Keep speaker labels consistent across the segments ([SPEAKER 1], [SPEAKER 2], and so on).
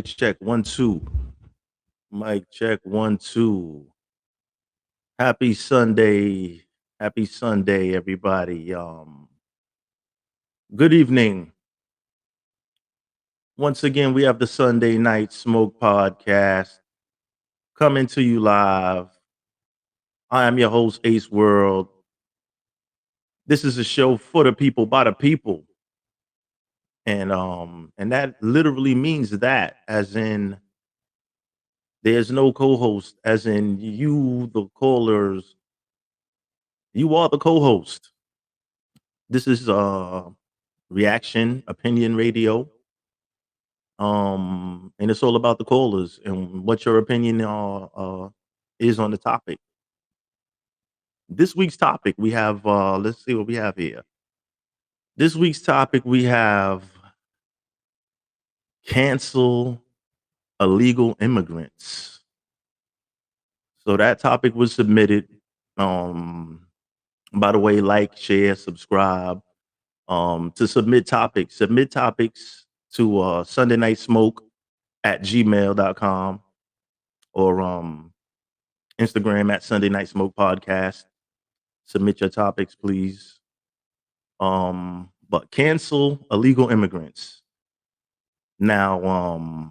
[SPEAKER 1] Check 1 2. Mic check 1 2. Happy Sunday. Happy Sunday, everybody. Good evening. Once again, we have the Sunday Night Smoke Podcast coming to you live. I am your host, Ace World. This is a show for the people, by the people. And that literally means that, as in there's no co-host, as in you, the callers, you are the co-host. This is reaction opinion radio. And it's all about the callers and what your opinion is on the topic. This week's topic we have let's see what we have here. This week's topic we have cancel illegal immigrants. So that topic was submitted. Um by the way, like, share, subscribe. To submit topics to Sunday Night Smoke at gmail.com or Instagram at Sunday Night Smoke Podcast. Submit your topics, please. But cancel illegal immigrants. Now,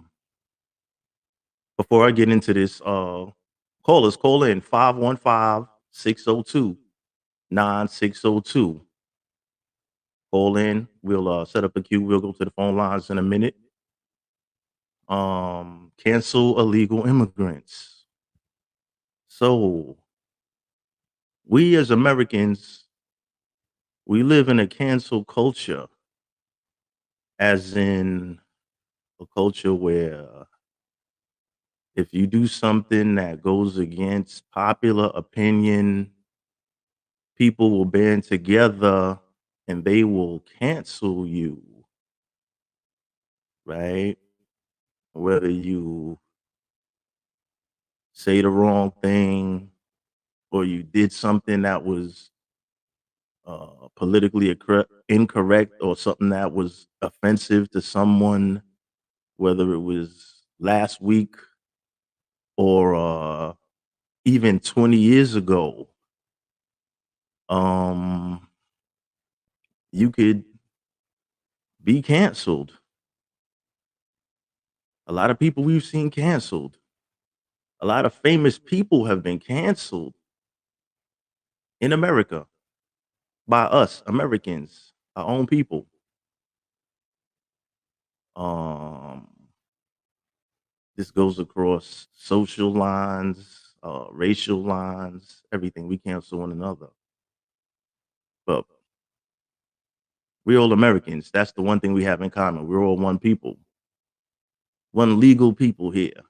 [SPEAKER 1] before I get into this, callers, call in 515-602-9602. Call in. We'll set up a queue. We'll go to the phone lines in a minute. Cancel illegal immigrants. So we as Americans, we live in a cancel culture, as in a culture where if you do something that goes against popular opinion, people will band together and they will cancel you, right? Whether you say the wrong thing or you did something that was politically incorrect or something that was offensive to someone, whether it was last week or even 20 years ago, you could be canceled. A lot of people we've seen canceled. A lot of famous people have been canceled in America by us Americans, our own people. Um, this goes across social lines, racial lines, everything. We cancel one another. But we're all Americans. That's the one thing we have in common. We're all one people, one legal people here.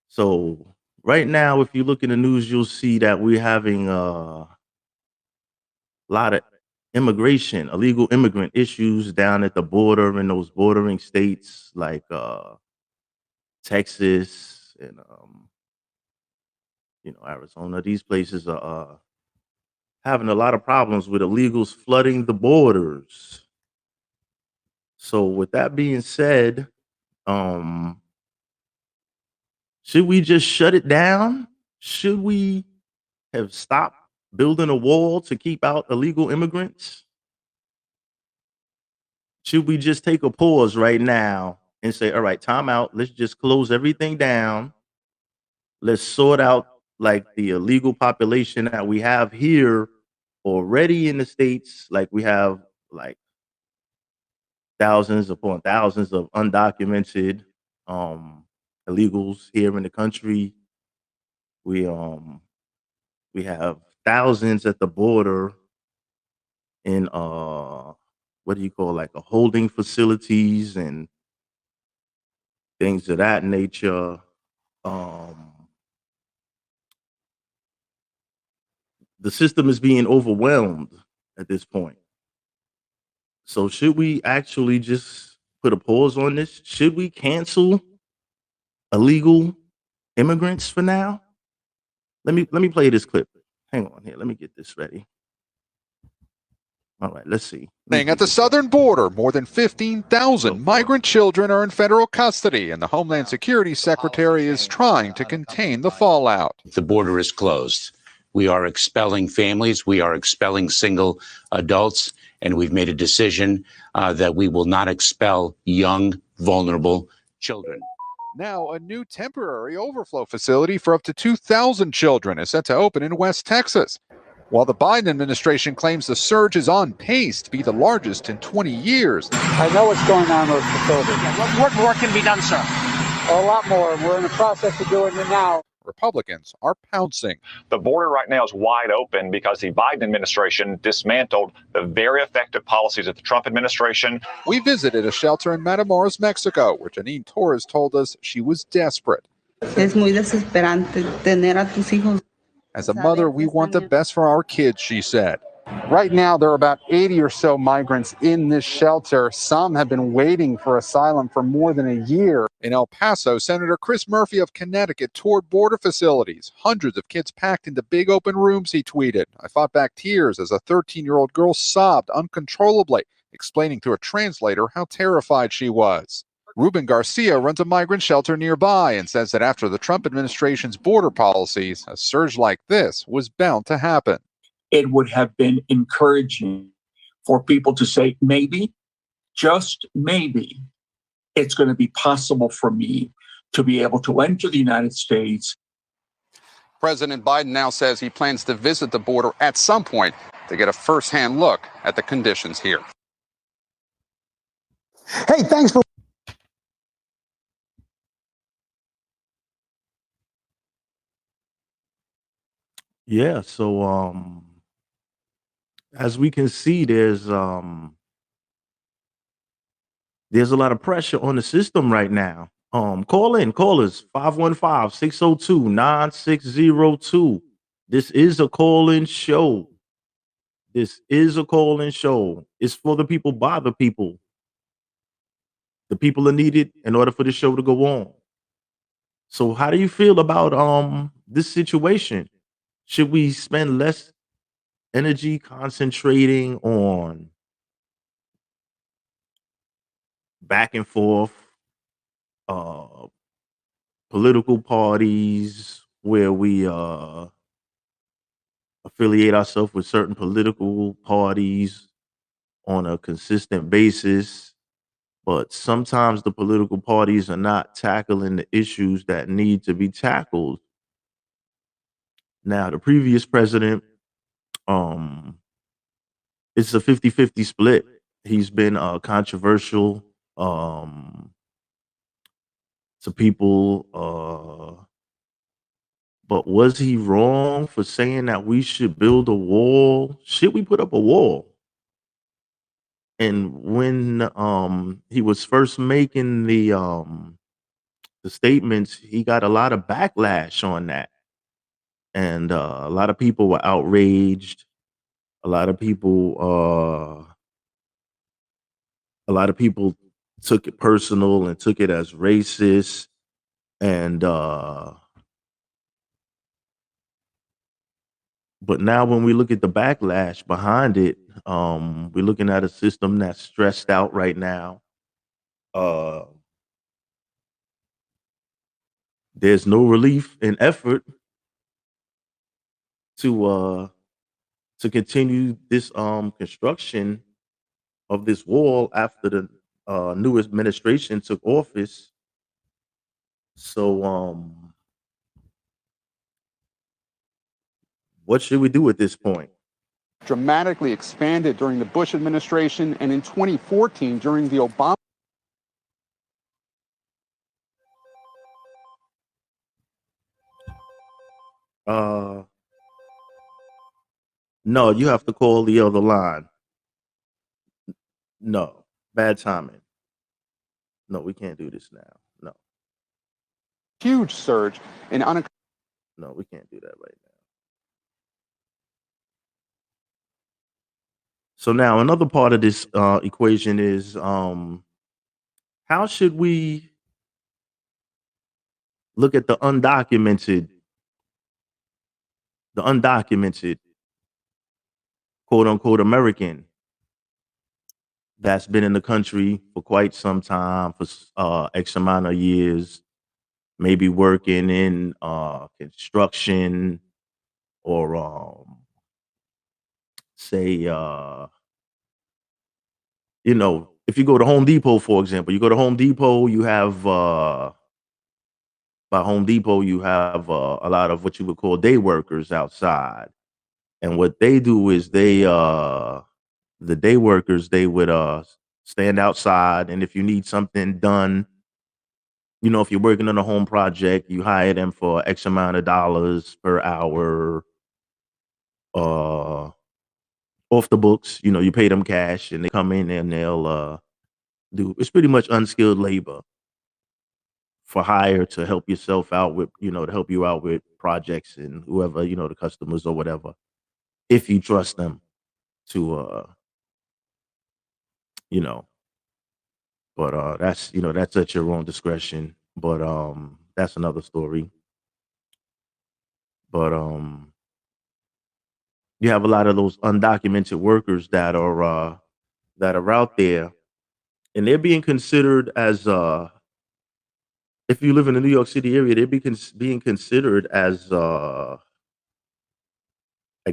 [SPEAKER 1] So right now, if you look in the news, you'll see that we're having a lot of illegal immigrant issues down at the border in those bordering states like Texas and Arizona. These places are having a lot of problems with illegals flooding the borders. So with that being said, um, should we just shut it down? Should we have stopped building a wall to keep out illegal immigrants? Should we just take a pause right now and say, all right, time out. Let's just close everything down. Let's sort out like the illegal population that we have here already in the States. Like we have like thousands upon thousands of undocumented illegals here in the country. We have thousands at the border in what do you call, like a holding facilities and things of that nature. Um the system is being overwhelmed at this point. So should we actually just put a pause on this? Should we cancel illegal immigrants for now? Let me play this clip. Hang on here. Let me get this ready. All right, let's see.
[SPEAKER 2] At the southern border, more than 15,000 migrant children are in federal custody, and the Homeland Security Secretary is trying to contain the fallout.
[SPEAKER 3] The border is closed. We are expelling families. We are expelling single adults. And we've made a decision that we will not expel young, vulnerable children.
[SPEAKER 2] Now, a new temporary overflow facility for up to 2,000 children is set to open in West Texas. While the Biden administration claims the surge is on pace to be the largest in 20 years.
[SPEAKER 4] I know what's going on in those facilities.
[SPEAKER 5] Yeah, what more can be done, sir?
[SPEAKER 4] A lot more. We're in the process of doing it now.
[SPEAKER 2] Republicans are pouncing.
[SPEAKER 6] The border right now is wide open because the Biden administration dismantled the very effective policies of the Trump administration.
[SPEAKER 2] We visited a shelter in Matamoros, Mexico, where Janine Torres told us she was desperate.
[SPEAKER 7] Es muy desesperante tener a tus hijos.
[SPEAKER 2] As a mother, we want the best for our kids, she said.
[SPEAKER 4] Right now, there are about 80 or so migrants in this shelter. Some have been waiting for asylum for more than a year.
[SPEAKER 2] In El Paso, Senator Chris Murphy of Connecticut toured border facilities. Hundreds of kids packed into big open rooms, he tweeted. I fought back tears as a 13-year-old girl sobbed uncontrollably, explaining through a translator how terrified she was. Ruben Garcia runs a migrant shelter nearby and says that after the Trump administration's border policies, a surge like this was bound to happen.
[SPEAKER 8] It would have been encouraging for people to say, maybe, just maybe, it's going to be possible for me to be able to enter the United States.
[SPEAKER 2] President Biden now says he plans to visit the border at some point to get a first-hand look at the conditions here.
[SPEAKER 4] Hey, thanks for
[SPEAKER 1] Yeah, so as we can see, there's a lot of pressure on the system right now. Call in, callers 515-602-9602. This is a call-in show. This is a call-in show. It's for the people, by the people. The people are needed in order for the show to go on. So how do you feel about this situation? Should we spend less energy concentrating on back and forth political parties where we affiliate ourselves with certain political parties on a consistent basis, but sometimes the political parties are not tackling the issues that need to be tackled? Now, the previous president, it's a 50-50 split. He's been controversial to people, but was he wrong for saying that we should build a wall? Should we put up a wall? And when he was first making the statements, he got a lot of backlash on that. And a lot of people were outraged. A lot of people took it personal and took it as racist. And but now when we look at the backlash behind it, we're looking at a system that's stressed out right now. There's no relief and effort to continue this construction of this wall after the new administration took office. So what should we do at this point?
[SPEAKER 2] Dramatically expanded during the Bush administration and in 2014 during the Obama.
[SPEAKER 1] No, you have to call the other line. No, bad timing. No, we can't do this now. No.
[SPEAKER 2] Huge surge in unemployment.
[SPEAKER 1] No, we can't do that right now. So now another part of this equation is how should we look at the undocumented, quote unquote American that's been in the country for quite some time, for X amount of years, maybe working in construction or say if you go to Home Depot, for example, you go to Home Depot, you have by Home Depot, you have a lot of what you would call day workers outside. And what they do is the day workers, they would stand outside, and if you need something done, if you're working on a home project, you hire them for X amount of dollars per hour, uh off the books. You pay them cash and they come in and they'll do it's pretty much unskilled labor for hire to help yourself out with, to help you out with projects and whoever, the customers or whatever, if you trust them to you know, but that's at your own discretion. But that's another story. But you have a lot of those undocumented workers that are out there, and they're being considered as if you live in the New York City area, they're being considered as I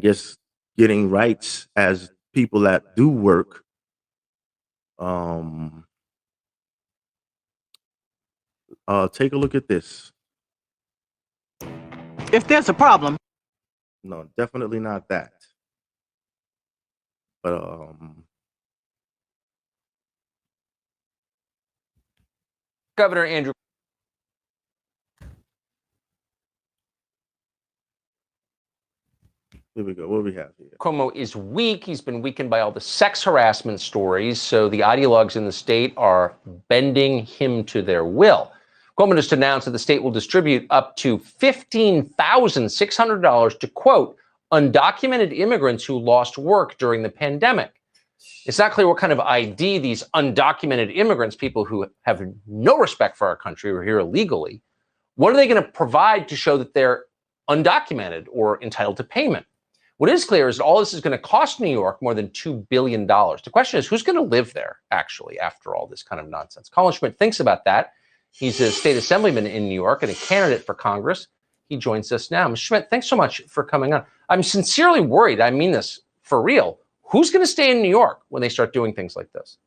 [SPEAKER 1] guess getting rights as people that do work. Um, take a look at this.
[SPEAKER 5] If there's a problem,
[SPEAKER 1] No, definitely not that. But
[SPEAKER 9] Governor Andrew
[SPEAKER 1] here we go. What do we have here?
[SPEAKER 9] Cuomo is weak. He's been weakened by all the sex harassment stories, so the ideologues in the state are bending him to their will. Cuomo just announced that the state will distribute up to $15,600 to, quote, undocumented immigrants who lost work during the pandemic. It's not clear what kind of ID these undocumented immigrants, people who have no respect for our country, or here illegally, what are they going to provide to show that they're undocumented or entitled to payment? What is clear is that all this is going to cost New York more than $2 billion. The question is, who's going to live there, actually, after all this kind of nonsense? Colin Schmidt thinks about that. He's a state assemblyman in New York and a candidate for Congress. He joins us now. Mr. Schmidt, thanks so much for coming on. I'm sincerely worried. I mean this for real. Who's going to stay in New York when they start doing things like this?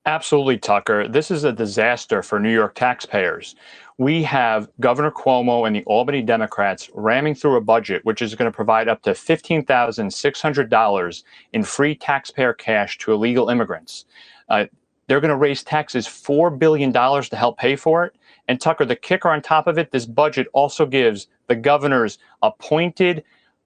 [SPEAKER 10] Absolutely, Tucker. This is a disaster for New York taxpayers. We have Governor Cuomo and the Albany Democrats ramming through a budget which is going to provide up to $15,600 in free taxpayer cash to illegal immigrants. They're going to raise taxes $4 billion to help pay for it. And Tucker, the kicker on top of it, this budget also gives the governor's appointed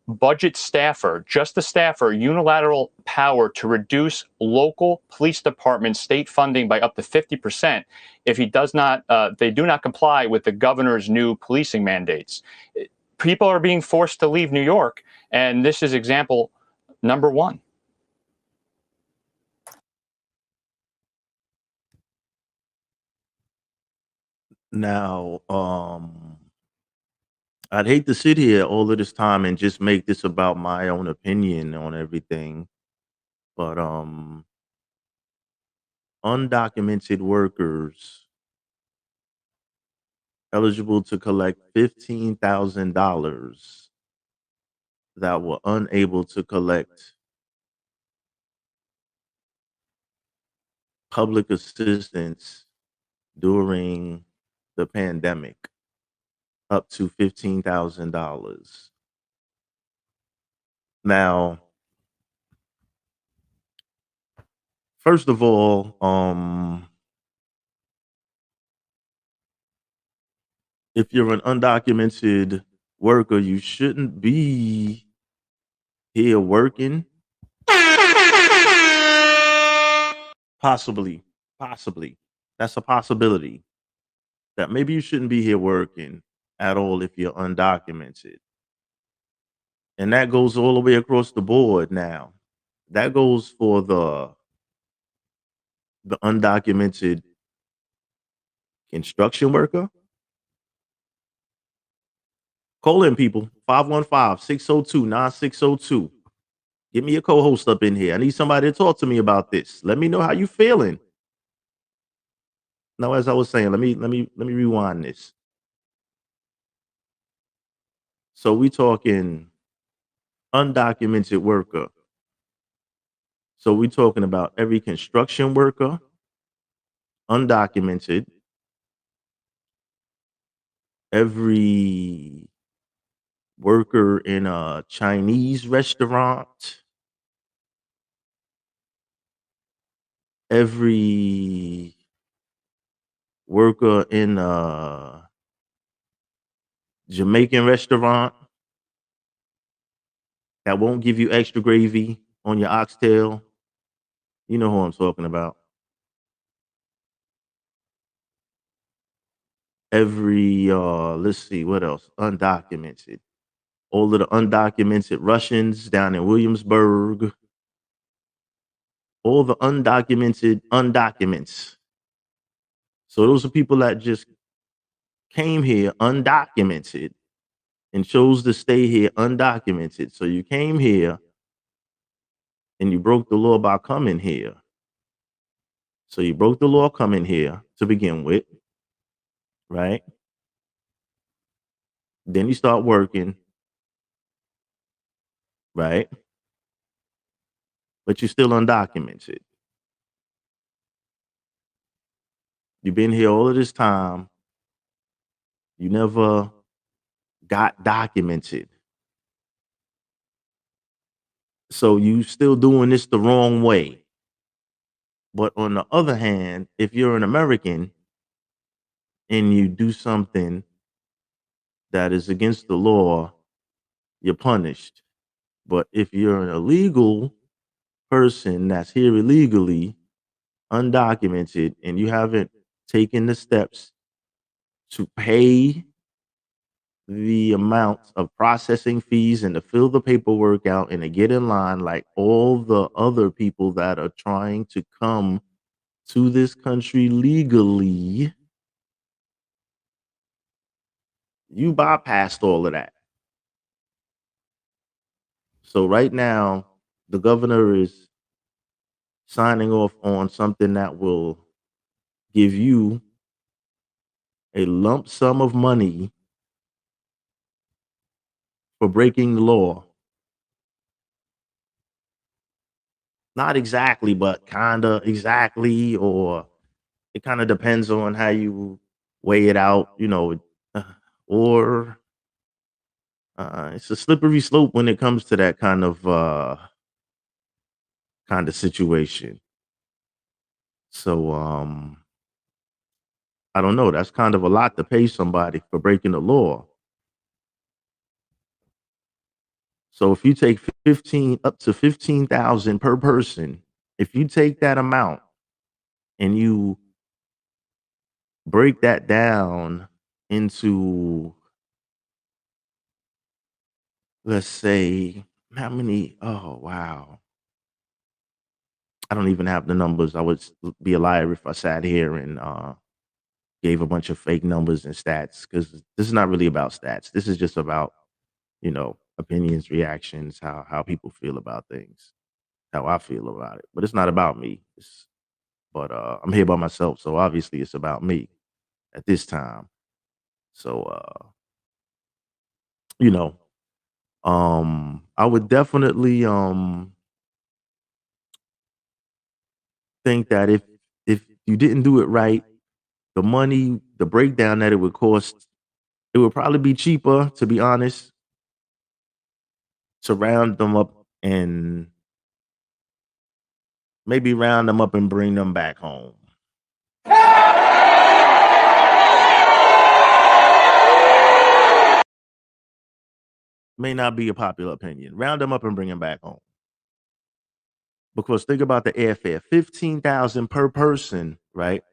[SPEAKER 10] budget staffer, just the staffer, unilateral power to reduce local police department state funding by up to 50% if he does not, they do not comply with the governor's new policing mandates. People are being forced to leave New York, and this is example number one.
[SPEAKER 1] Now, I'd hate to sit here all of this time and just make this about my own opinion on everything, but undocumented workers eligible to collect $15,000 that were unable to collect public assistance during the pandemic, up to $15,000. Now, first of all, if you're an undocumented worker, you shouldn't be here working. Possibly. That's a possibility. That maybe you shouldn't be here working at all if you're undocumented. And that goes all the way across the board now. That goes for the undocumented construction worker. Call in, people. 515-602-9602. Get me a co-host up in here. I need somebody to talk to me about this. Let me know how you feeling. Now, as I was saying, let me rewind this. So we talking undocumented worker. So we talking about every construction worker, undocumented, every worker in a Chinese restaurant, every worker in a Jamaican restaurant that won't give you extra gravy on your oxtail. You know who I'm talking about. Every let's see what else, undocumented. All of the undocumented Russians down in Williamsburg, all the undocumented undocuments. So those are people that just came here undocumented and chose to stay here undocumented. So you came here and you broke the law by coming here. So you broke the law coming here to begin with, right? Then you start working, right? But you're still undocumented. You've been here all of this time. You never got documented. So you still doing this the wrong way. But on the other hand, if you're an American and you do something that is against the law, you're punished. But if you're an illegal person that's here illegally, undocumented, and you haven't taken the steps to pay the amount of processing fees and to fill the paperwork out and to get in line like all the other people that are trying to come to this country legally, you bypassed all of that. So right now, the governor is signing off on something that will give you a lump sum of money for breaking the law. Not exactly, but kind of exactly, or it kind of depends on how you weigh it out, or it's a slippery slope when it comes to that kind of situation. So I don't know. That's kind of a lot to pay somebody for breaking the law. So if you take 15 up to 15,000 per person, if you take that amount and you break that down into, let's say, how many? Oh, wow. I don't even have the numbers. I would be a liar if I sat here and gave a bunch of fake numbers and stats, because this is not really about stats. This is just about, opinions, reactions, how people feel about things, how I feel about it. But it's not about me. But I'm here by myself, so obviously it's about me at this time. So you know, I would definitely think that if you didn't do it right, the breakdown that it would cost, it would probably be cheaper, to be honest, to round them up and maybe round them up and bring them back home. May not be a popular opinion. Round them up and bring them back home. Because think about the airfare, 15,000 per person, right?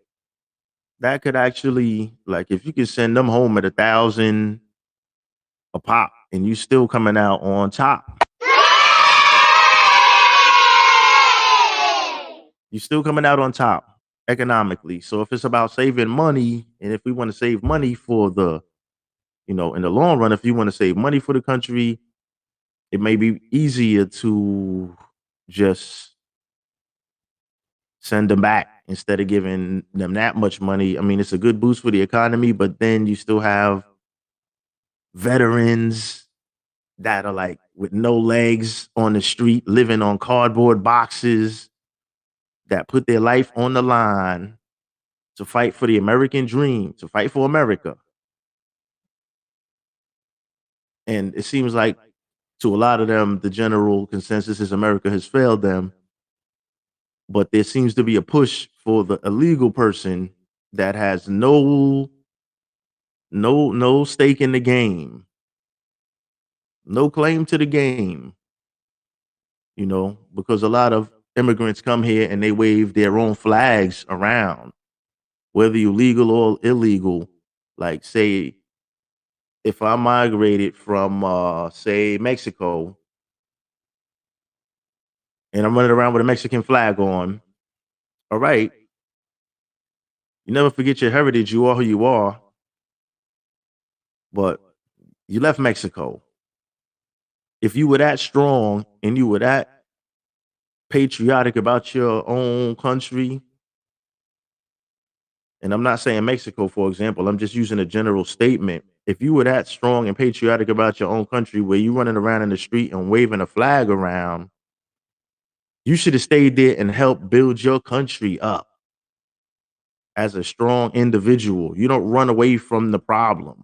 [SPEAKER 1] That could actually, like, if you could send them home at 1,000 a pop, and you still coming out on top. You're still coming out on top economically. So if it's about saving money, and if we want to save money for the, in the long run, if you want to save money for the country, it may be easier to just send them back instead of giving them that much money. I mean, it's a good boost for the economy, but then you still have veterans that are like with no legs on the street, living on cardboard boxes, that put their life on the line to fight for the American dream, to fight for America. And it seems like to a lot of them, the general consensus is America has failed them. But there seems to be a push for the illegal person that has no stake in the game, no claim to the game, because a lot of immigrants come here and they wave their own flags around, whether you're legal or illegal. Like, say, if I migrated from, say, Mexico, and I'm running around with a Mexican flag on, all right, you never forget your heritage. You are who you are, but you left Mexico. If you were that strong and you were that patriotic about your own country, and I'm not saying Mexico, for example, I'm just using a general statement. If you were that strong and patriotic about your own country, where you running around in the street and waving a flag around, you should have stayed there and helped build your country up as a strong individual. You don't run away from the problem.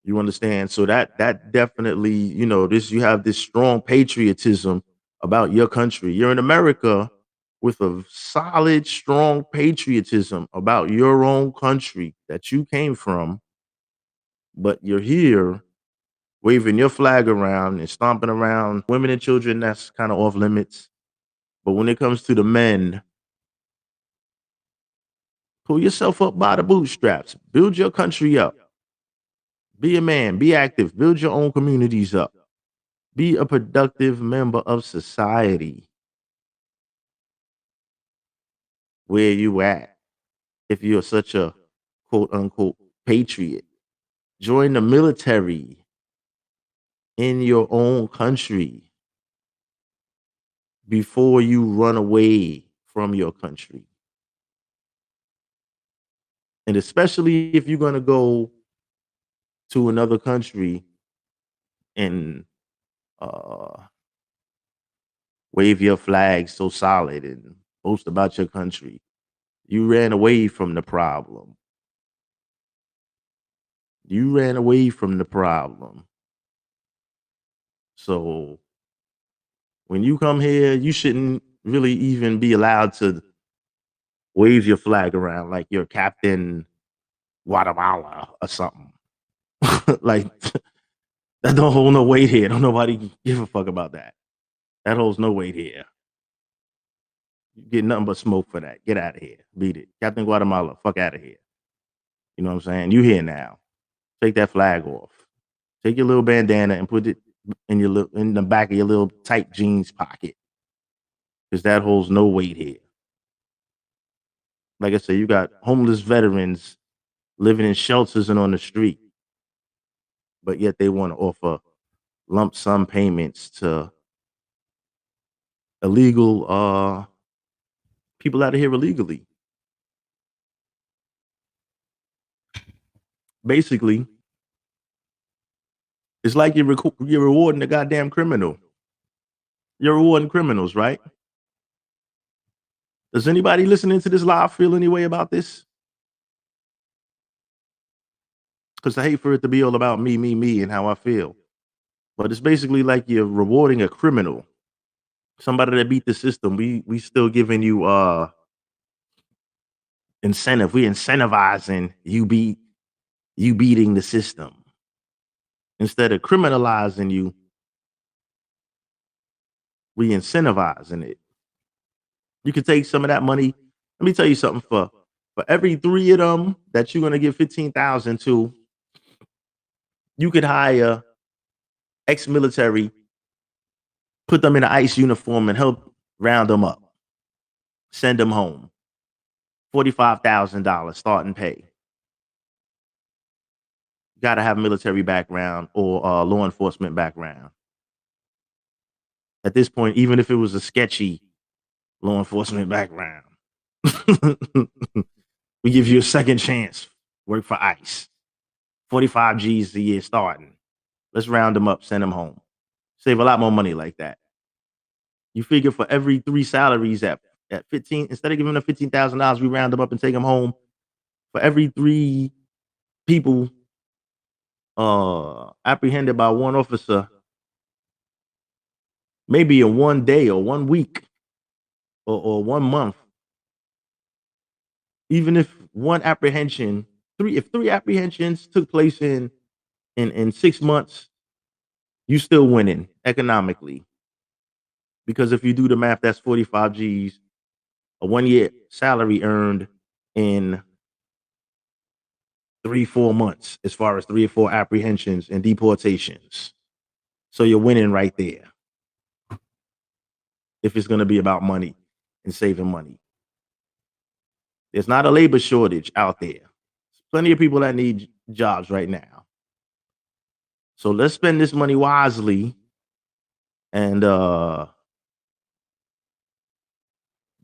[SPEAKER 1] You understand? So that definitely, you have this strong patriotism about your country. You're in America with a solid, strong patriotism about your own country that you came from, but you're here waving your flag around and stomping around women and children. That's kind of off limits. But when it comes to the men, pull yourself up by the bootstraps, build your country up, be a man, be active, build your own communities up. Be a productive member of society. Where you at? If you're such a quote unquote patriot, join the military in your own country before you run away from your country. And especially if you're going to go to another country and wave your flag so solid and boast about your country, you ran away from the problem. You ran away from the problem. So when you come here, you shouldn't really even be allowed to wave your flag around like you're Captain Guatemala or something. Like, that don't hold no weight here. Don't nobody give a fuck about that. That holds no weight here. You get nothing but smoke for that. Get out of here. Beat it. Captain Guatemala, fuck out of here. You know what I'm saying? You here now. Take that flag off. Take your little bandana and put it in the back of your little tight jeans pocket. Because that holds no weight here. Like I said, you got homeless veterans living in shelters and on the street, but yet they want to offer lump sum payments to illegal people out of here illegally. Basically, it's like you're rewarding a goddamn criminal. You're rewarding criminals, right? Does anybody listening to this live feel any way about this? Because I hate for it to be all about me, and how I feel. But it's basically like you're rewarding a criminal, somebody that beat the system. We still giving you incentive. We incentivizing you beating the system instead of criminalizing you. We incentivizing it. You can take some of that money. Let me tell you something. For every 3 of them that you're gonna give 15,000 to, you could hire ex-military, put them in an ICE uniform, and help round them up, send them home. $45,000 starting pay. Got to have a military background or law enforcement background. At this point, even if it was a sketchy law enforcement background, we give you a second chance. Work for ICE. 45 G's a year starting. Let's round them up, send them home. Save a lot more money like that. You figure for every 3 salaries at 15, instead of giving them $15,000, we round them up and take them home. For every 3 people apprehended by one officer, maybe in one day or 1 week or 1 month, even if one apprehension, if 3 apprehensions took place in 6 months, you still winning economically. Because if you do the math, that's 45 G's, a 1 year salary earned in 3-4 months, as far as 3 or 4 apprehensions and deportations. So you're winning right there. If it's going to be about money and saving money. There's not a labor shortage out there. There's plenty of people that need jobs right now. So let's spend this money wisely and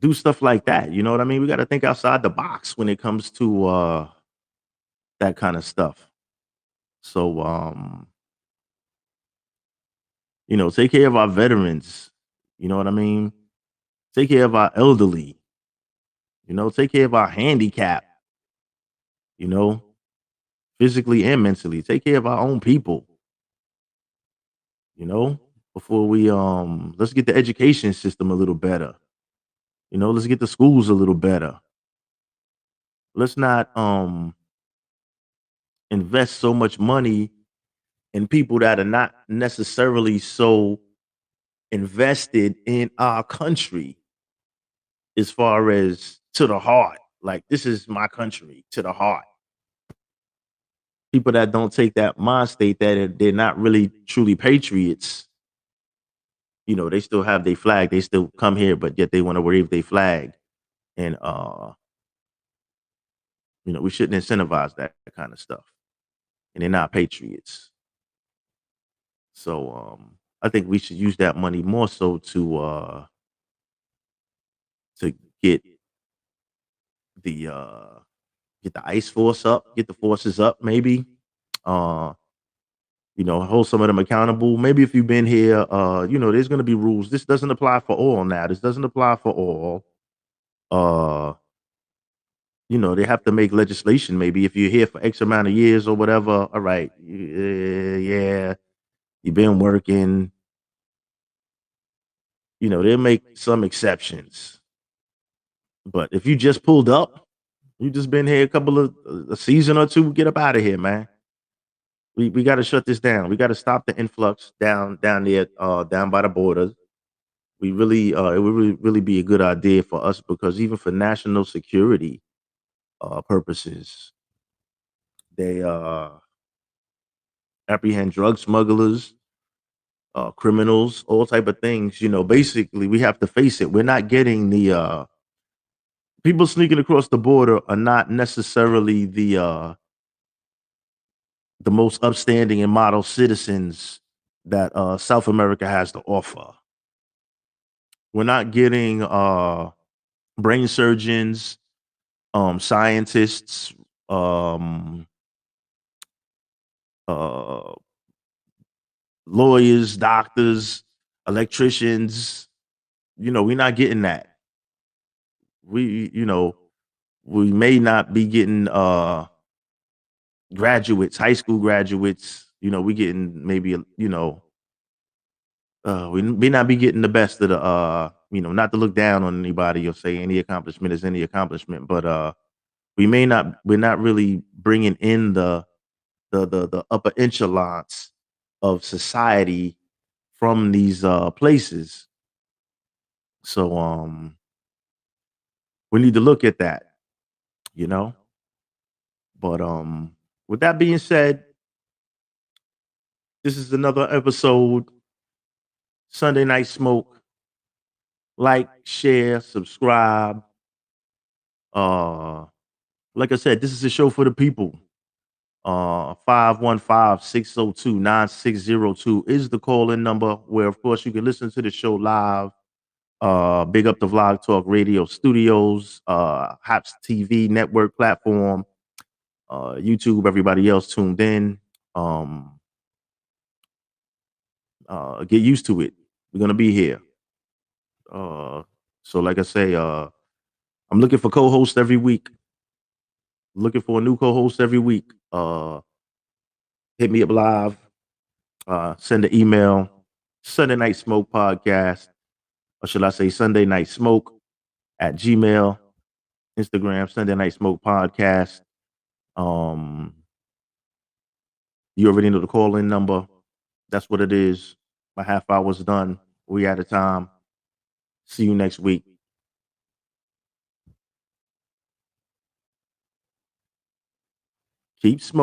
[SPEAKER 1] do stuff like that. You know what I mean? We got to think outside the box when it comes to that kind of stuff. So take care of our veterans. You know what I mean? Take care of our elderly. Take care of our handicapped. Physically and mentally. Take care of our own people. Before we let's get the education system a little better. Let's get the schools a little better. Let's not invest so much money in people that are not necessarily so invested in our country as far as to the heart. Like, this is my country to the heart. People that don't take that mind state that they're not really truly patriots. They still have their flag. They still come here, but yet they want to wave their flag. And we shouldn't incentivize that kind of stuff. And they're not patriots. So I think we should use that money more so to get the ICE force up, get the forces up, maybe. Hold some of them accountable. Maybe if you've been here, there's going to be rules. This doesn't apply for all now. This doesn't apply for all. They have to make legislation. Maybe if you're here for X amount of years or whatever, all right, yeah, you've been working. They'll make some exceptions. But if you just pulled up, you just been here a season or two, get up out of here, man. We got to shut this down. We got to stop the influx down there, down by the borders. It would really be a good idea for us, because even for national security purposes, they apprehend drug smugglers, criminals, all type of things. Basically, we have to face it. We're not getting the people sneaking across the border are not necessarily the most upstanding and model citizens that South America has to offer. We're not getting brain surgeons, scientists, lawyers, doctors, electricians. We're not getting that. We may not be getting graduates, high school graduates. We getting maybe we may not be getting the best of the not to look down on anybody or say any accomplishment is any accomplishment, but we're not really bringing in the upper echelons of society from these places. So we need to look at that, But with that being said, this is another episode, Sunday Night Smoke. Like, share, subscribe. Like I said, this is a show for the people. 515-602-9602 is the call-in number, where of course you can listen to the show live. Big up the Vlog Talk Radio Studios, Hops TV network platform, YouTube, everybody else tuned in. Get used to it. We're gonna be here. So like I say, I'm looking for co-hosts every week. Looking for a new co-host every week. Hit me up live. Send an email. Sunday Night Smoke Podcast, or should I say Sunday Night Smoke at Gmail. Instagram, Sunday Night Smoke Podcast. You already know the call-in number. That's what it is. My half hour's done. We out of time. See you next week. Keep smoking.